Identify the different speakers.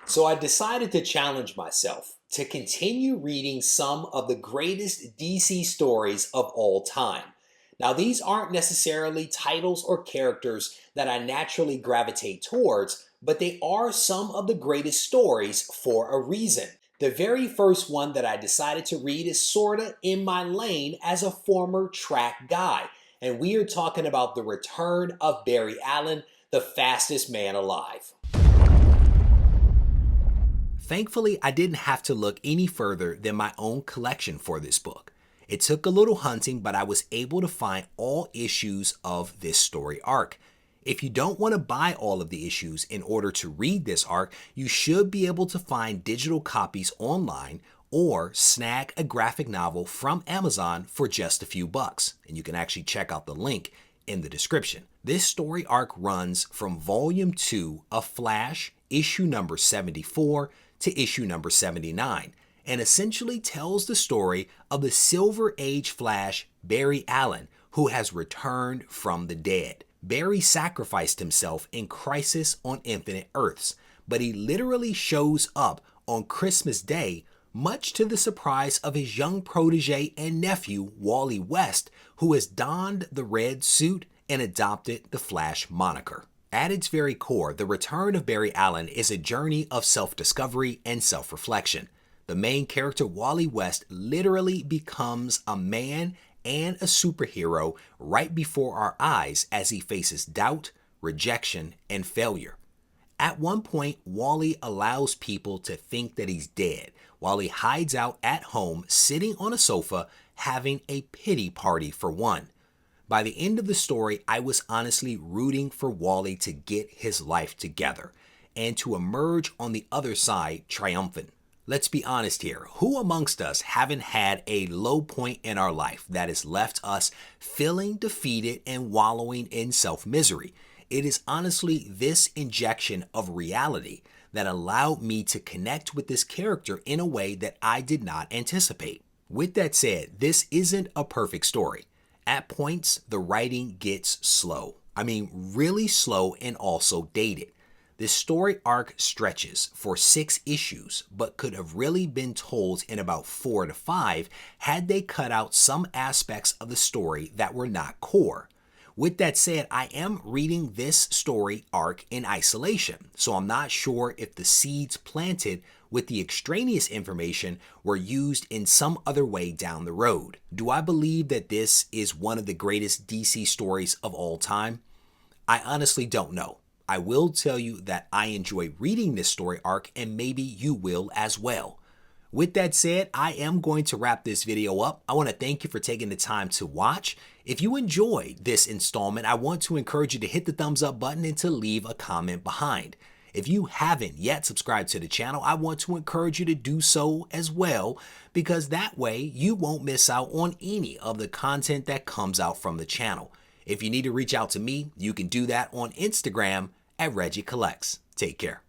Speaker 1: So I decided to challenge myself to continue reading some of the greatest DC stories of all time. Now, these aren't necessarily titles or characters that I naturally gravitate towards, but they are some of the greatest stories for a reason. The very first one that I decided to read is sorta in my lane as a former track guy, and we are talking about the return of Barry Allen, the fastest man alive. Thankfully, I didn't have to look any further than my own collection for this book. It took a little hunting, but I was able to find all issues of this story arc. If you don't want to buy all of the issues in order to read this arc, you should be able to find digital copies online or snag a graphic novel from Amazon for just a few bucks. And you can actually check out the link in the description. This story arc runs from Volume 2 of Flash, issue number 74, to issue number 79, and essentially tells the story of the Silver Age Flash, Barry Allen, who has returned from the dead. Barry sacrificed himself in Crisis on Infinite Earths, but he literally shows up on Christmas Day, much to the surprise of his young protege and nephew, Wally West, who has donned the red suit and adopted the Flash moniker. At its very core, the return of Barry Allen is a journey of self-discovery and self-reflection. The main character, Wally West, literally becomes a man and a superhero right before our eyes as he faces doubt, rejection, and failure. At one point, Wally allows people to think that he's dead, while he hides out at home sitting on a sofa having a pity party for one. By the end of the story, I was honestly rooting for Wally to get his life together and to emerge on the other side triumphant. Let's be honest here, who amongst us haven't had a low point in our life that has left us feeling defeated and wallowing in self-misery? It is honestly this injection of reality that allowed me to connect with this character in a way that I did not anticipate. With that said, this isn't a perfect story. At points, the writing gets slow. I mean, really slow and also dated. This story arc stretches for 6 issues, but could have really been told in about 4 to 5 had they cut out some aspects of the story that were not core. With that said, I am reading this story arc in isolation, so I'm not sure if the seeds planted with the extraneous information were used in some other way down the road. Do I believe that this is one of the greatest DC stories of all time? I honestly don't know. I will tell you that I enjoy reading this story arc, and maybe you will as well. With that said, I am going to wrap this video up. I want to thank you for taking the time to watch. If you enjoyed this installment, I want to encourage you to hit the thumbs up button and to leave a comment behind. If you haven't yet subscribed to the channel, I want to encourage you to do so as well, because that way you won't miss out on any of the content that comes out from the channel. If you need to reach out to me, you can do that on Instagram at Regie Collects. Take care.